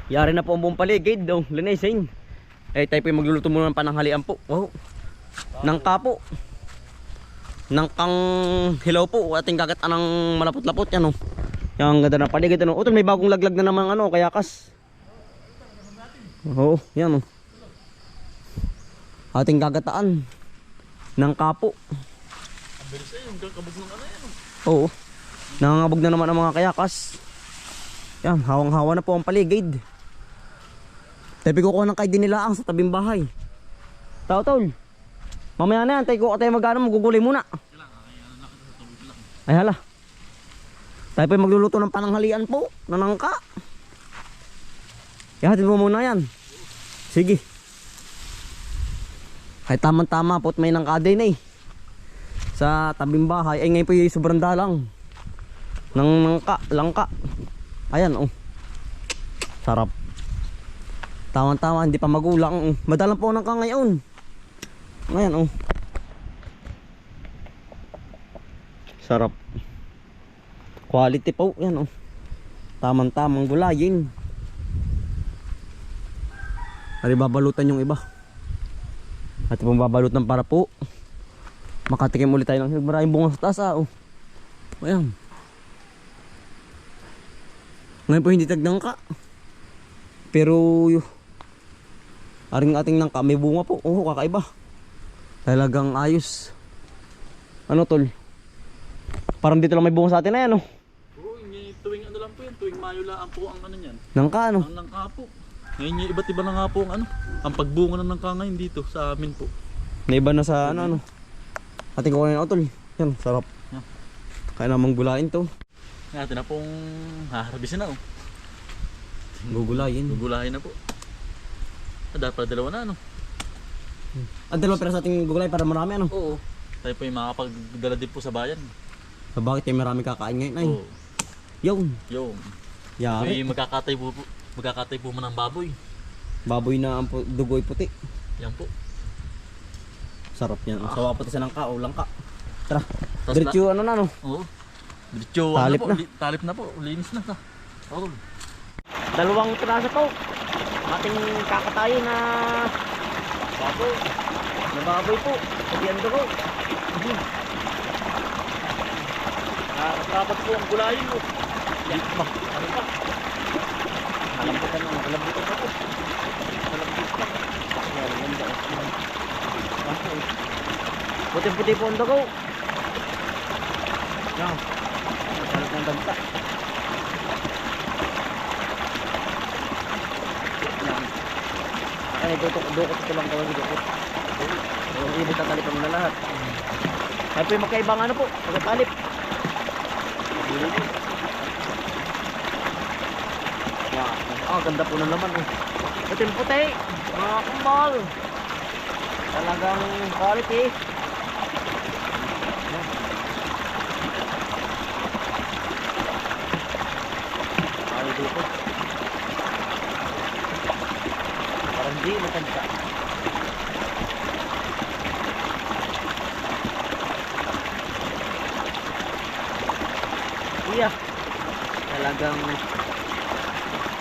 Yari na po ang buong paligid. Oh, linisin. Eh tayo po yung magluluto muna ng pananghalian po. Wow. Nangka po. Nangkang hilaw po. Ating kagataan ng malapot-lapot yan oh. Yung ganda ng paligid ano. Utol, may bagong laglag na naman ano, kayakas. Oo, yan oh. Ating kagataan ng kapo. Ang bilis eh, yung kabog ng ano yan. Oo. Nangangabog na naman ang mga kayakas. Yan, hawang-hawa na po ang paligid. Tayo kukuha ng kaid din nila ang sa tabing bahay. Tao tol. Mamaya na yan, tayo magano magugulay muna. Ay hala. Tayo po magluluto ng pananghalian po, nanangka. Ihatid mo muna yan. Sige. Ay tamang-tama po at may nangka din eh. Sa tabing bahay. Ay ngayon po yung sobrang dalang. Nang langka. Ayan oh. Sarap. Tama-tama, hindi pa magulang. Madalang po nangka ngayon. Ayan oh. Sarap. Quality po. Ayan oh. Tamang-tamang gulayin. Ari babalutan yung iba. At pong babalutan para po makatikim ulit tayo ng maraming bunga sa taas oh. Ayan. Ngayon po hindi tagdang ka. Pero aring ating nangka may bunga po. Oh, kakaiba. Talagang ayos. Ano tol? Parang dito lang may bunga sa atin na yan oh. Oo, tuwing ano lang po yan. Tuwing Mayo lang po ang ano yan. Nangka ano? Ang nangka po. Ngayon yung iba't iba na nga po ang ano. Ang pagbunga ng nangka ngayon dito sa amin po. Naiba na sa ano. Ating kukunin na tol. Yan, sarap. Yeah. Kaya namang gulain to. Natin na pong haharbisin na oh. Gugulayin. Gugulahin na po. Dapat dalawa na ano. Ang dalawa pero sa ating gulay para marami ano. Oo. Tayo po yung makakapagdala din po sa bayan. So, bakit kayo marami kakain ngayon ay? Oo. Yung. Yung. Yari. Magkakatay po man ng baboy. Baboy na ang dugoy puti. Yan po. Sarap yan. Sawa puti sa nangka o langka. Tara. Tas Diretso ano na no? Oo. Diretso Talip ano po. na. Talip na po. Linis na ta. Oo. Dalawang piraso po. Ating kakatayin na baboy. Na baboy po. Pati ang dugo. Dapat po ang gulayin mo. Yan pa. Ano pa? Nalambutan na. Nalambutan na po. Nalambutan pa. Yan. Ganda. Puti-puti po ang dugo. Yan. Masalit ng dagta. Yan. Ay, dukot ko lang kawal dukot. Ibig tatalipan mo na lahat. Ay po yung magkaibang ano po. Pagkatalip. Wow. Ganda po na naman eh. Puting-puti. Mga kumbal. Talagang quality. Ay, dito. Parang di matanda. Iya. Talagang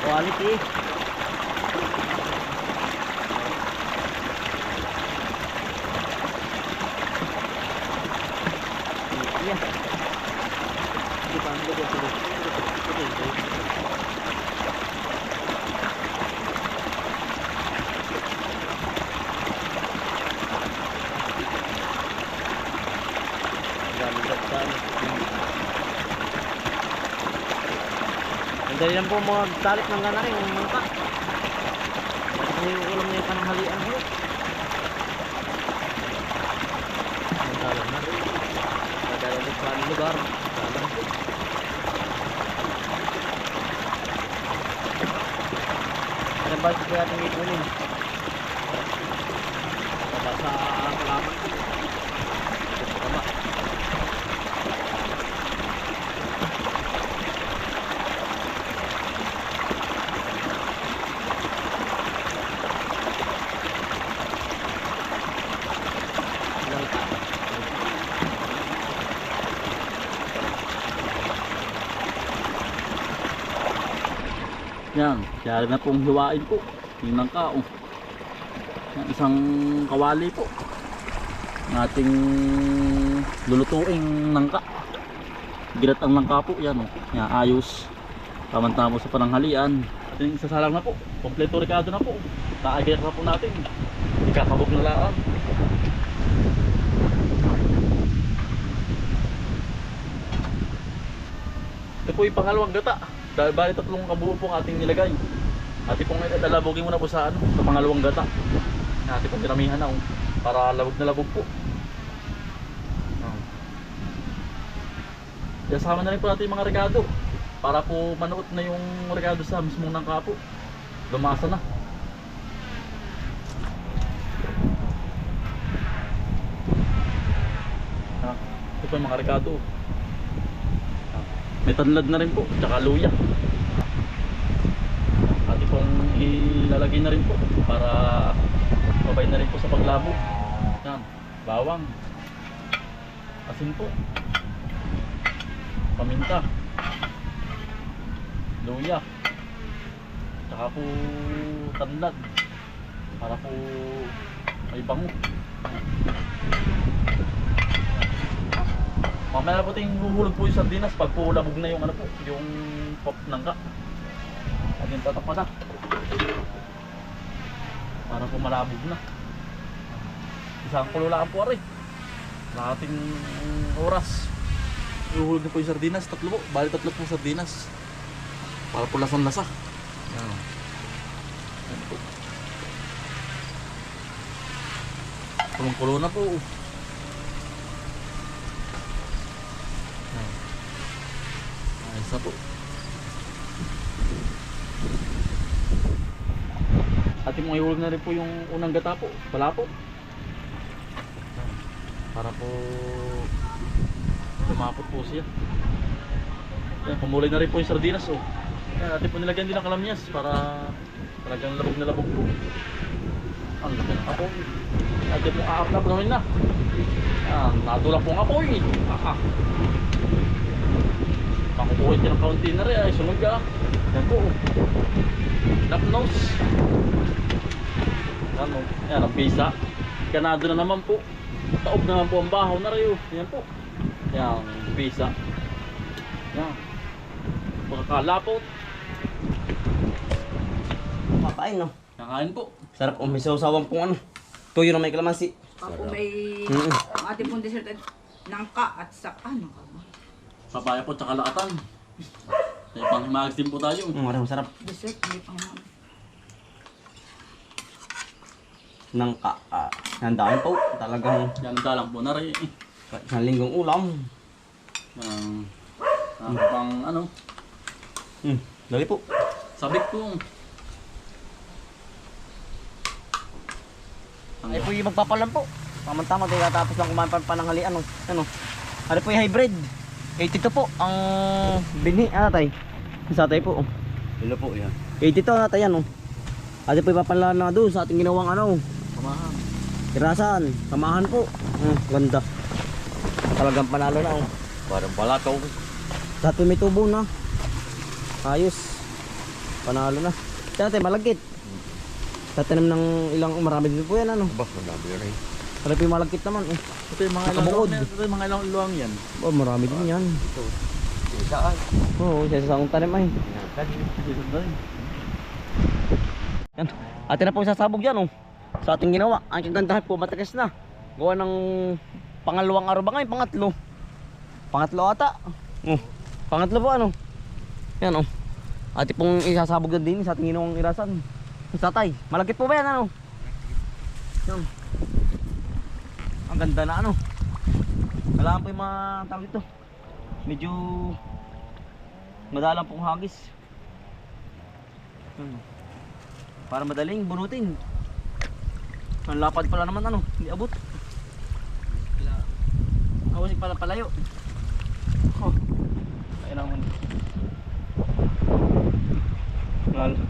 quality. Iya. Di ba ang lugar ko? Dali lang po magtalit ng gana rin yung mangka. Bakit may ulam na yung pananghalian mo? Magdalang na rin. Magdalang din sa aming lugar. Magdalang po. Ano ba ito natin ipunin? Baba sa kalaman ko. Ito po kama. Yan, kaya na pong hiwain po. Yung nangka, oh. Yan, isang kawali po. Ang ating lulutuing nangka. Girat ang nangka po, yan, oh. Yan, ayos. Tamang-tama sa pananghalian. At yung isasalang na po. Kompleto rekado na po. Kaagir na po natin. Ikakabog na laan. Ito po yung pangalawang gata. Dahil bali tatlong kabuo po ang ating nilagay. Ati pong lalabogin muna po sa ano, sa pangalawang gata. Ati pong pinamihan na para labog na labog po. Kasama na rin po natin yung mga rekado. Para po manuot na yung rekado sa mismong nangka po. Lumasa na. Ito po yung mga rekado. May tanlad na rin po, tsaka luya. Ati pong ilalagay na rin po para mabay na rin po sa paglabo. Yan, bawang, asin po, paminta, luya, tsaka po tanlad para po may bango. Mamaya po tayong huhulog po yung sardinas pag po labog na yung ano po, yung pop nangka. At yung tatakpan na. Para po malabog na. Isang kulo lang po rin. Nakating oras. Huhulog na po yung sardinas, tatlo po. Bali tatlo po sardinas. Para po lasang-lasa. Yan. Yan po. Kulong-kulo na po. Ayos na po. At yung ihulog na rin po yung unang gata po, palapot. Para po lumapot po siya. Yan, pumulay na rin po yung sardinas oh. Yan, atin po nilagyan din ng kalamyas para talagang labog na labog po. Ang laki ng apoy. Atin po aap gawin na. Yan, nadula po ang apoy. Makukuha niya ng kaunti na rin ay sunog ka. Yan po. Lap nose. Yan o. Yan ang pisa. Ganado na naman po. Taob naman po ang bahaw na rin. Yan po. Yan pisa. Yan. Pagkakalapot. Makain no. Kakain po. Sarap may sausawan pong ano. Tuyo na may kalamansi. Ako may ang ating pong dessert ay nangka at saka nangka ba? Papaya po tsaka laatan. May panghimagas din po tayo. Maraming sarap. Dessert, may pang Nangka. Nandaan po. Talagang Yan dalang po na rin. isang linggong ulam. Pang ano. Lagi po. Sabik po. Ay po yung magpapalam po. Tama-tama tayo tapos lang kumain pananghalian. Ano? Ano po yung hybrid? 82 po ang binhi. Ano tay? Sa tay po. Ilo po yan. 82 na tayo yan. Ate po ipapalaan na doon sa ating ginawang ano. Kamahan. Tirasan. Samahan po. Ganda. Talagang panalo na. Parang balakaw. Sa ating may tubo na. Ayos. Panalo na. Kaya tayo malagkit. Tatanim ng ilang marami din po yan ano. Aba, marami rin. Para po yung malagkit naman. Ito yung mga ilang Nakabuod. luwang yan. Ito yung mga ilang luwang yan. Oh, marami din yan. Saan? Oo, sa isang tanim ay. Isang na rin. Yan. Atin na po sasabog yan sa ating ginawa. Ang kagandahan po matagas na. Gawa ng pangalawang araw ba ngayon? Pangatlo. Pangatlo ata. Pangatlo po ano. Yan Atin pong isasabog na din sa ating ginawang irasan. Sa tay. Malagkit po ba yan ano? Yan. Ang ganda na ano. Kailangan po yung mga tawag ito. Medyo madalang pong hagis. Para madaling bunutin. Ang lapad pala naman ano, hindi abot. Awasig pala palayo. Kailangan. Lalo.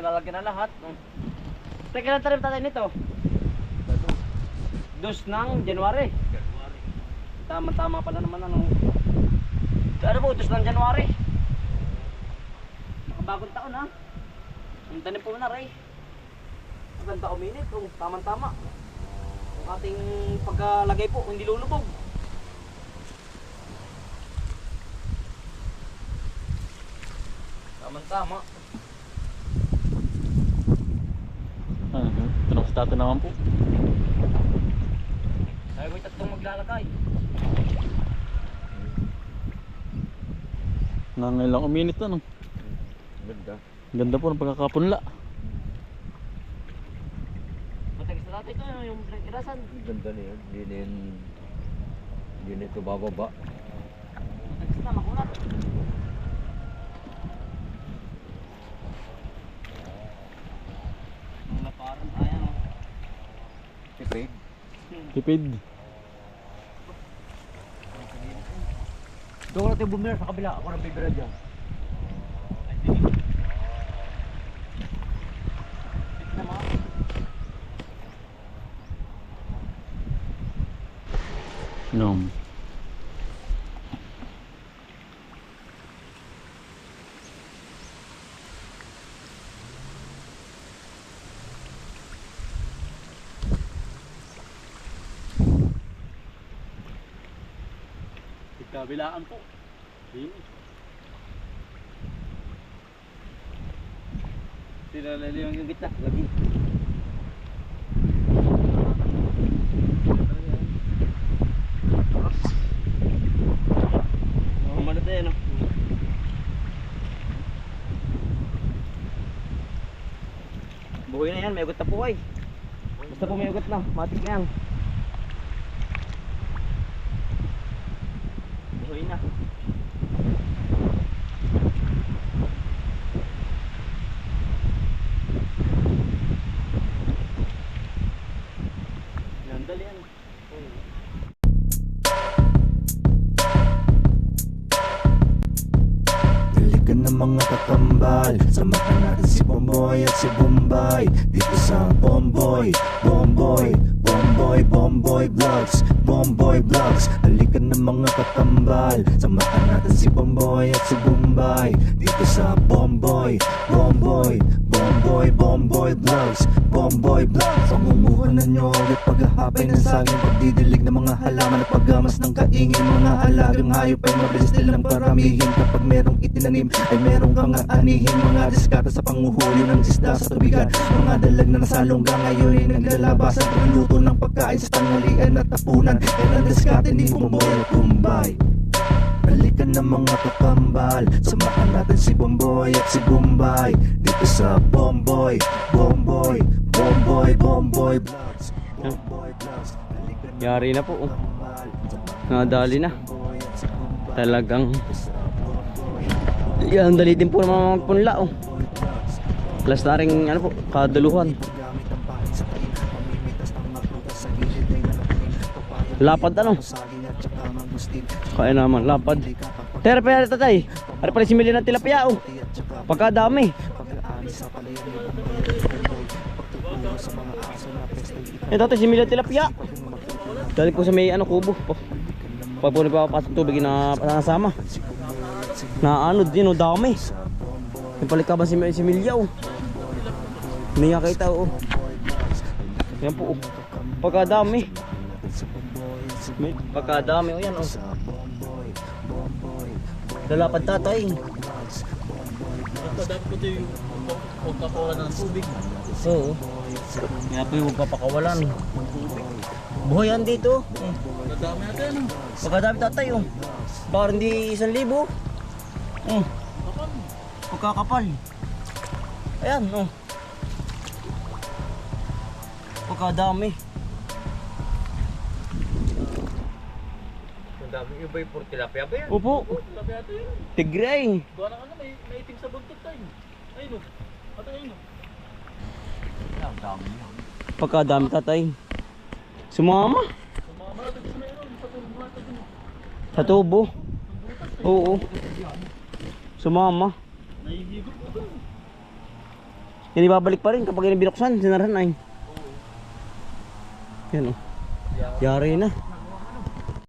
ko lalagyan na lahat. Teka lang tarim tatay nito. Dos ng January. Tama-tama pala naman ano. Ano po, dos ng January. Nakabagong taon ha. Ang tanim po na ray. Maganda uminit. Tama-tama. Ang ating pagkalagay po, hindi lulubog. Tama-tama. Tanong sa tato naman po. Ay, may tatlong maglalagay. Nangailang uminit ano. Ganda. Ganda po ng pagkakapunla. Matagas na natin ito, yung pinag-irasan. Ganda na yun. Hindi na ito bababa. Matagas na, makulat. Mga parang ayan o. Tipid. Tipid. Doon ko natin bumira sa kabila. Ako nang bibira dyan. Nom. Kabilaan po. Sinalali yung gitna, lagi. Manod na yan o. Buhay na yan, may ugot na po ay. Basta po may ugot na, matik na yan. Buhay na. Yan, dali yan. Balikan ng mga kakambal, samahan natin si Bomboy at si Bombay dito sa Bomboy, Bomboy, Bomboy, Bomboy Vlogs, Bomboy Vlogs. Balikan ng mga kakambal, samahan natin si Bomboy at si Bombay dito sa Bomboy, Bomboy, Bomboy, Bomboy Vlogs, Bomboy Vlogs. Pamumuhunan nyo ulit paghahapay ng saging, pagdidilig ng mga halaman at paggamas ng kaingin. Mga alagang hayop ay mabilis nilang paramihin. Kapag merong itinanim ay merong kang aanihin. Mga diskata sa panguhuli ng isda sa tubigan, mga dalag na nasalongga ngayon ay naglalabasan. Pagluto ng pagkain sa tanghalian at tapunan, yan ang diskate ni Bomboy at Bombay. Balikan ng mga kakambal, samahan natin si Bomboy at si Bombay dito sa Bomboy, Bomboy, Bomboy, Bomboy Vlogs, Bomboy Vlogs. Yari na po. Nadali na. Talagang yan, dali din po naman magpunla oh. Plus na rin ano po, kaduluhan. Lapad ano? Kaya naman, lapad. Tera pa yan tatay. Ano pala simili ng tilapia oh. Pagkadami. Eh tatay, simili ng tilapia. Dali po sa may ano, kubo oh. Pag po nagpapasok tubig na nasama. Na ano din oh, dami. Napalikaban si Milya oh. Hindi nga kita oh. Yan po oh. Pagkadami. Pagkadami oh yan oh. Lalapad tatay. Dapat po ito yung pagkakawalan ng tubig. Oo. Kaya po yung papakawalan. Buhay yan dito. Nadami natin ano. Pagkadami tatay oh. Baka hindi 1,000. Pagkakapal. Ayan oh. Pagkadami. Ang daming iba yung tilapia ba yan? Opo. Tilapia ito yun. Tigray. Gawa ng ano, may itim sa buntot tayo. Ayun o. Ato ayun o. Ang dami yan. Pagkadami tatay. Sumama. Sumama natin sa meron. Sa tubo natin dun. Sa tubo. Oo. Sumama. Nahihigop ko dun. Hindi babalik pa rin kapag binuksan, sinarahan ay. Yan oh. Yari na.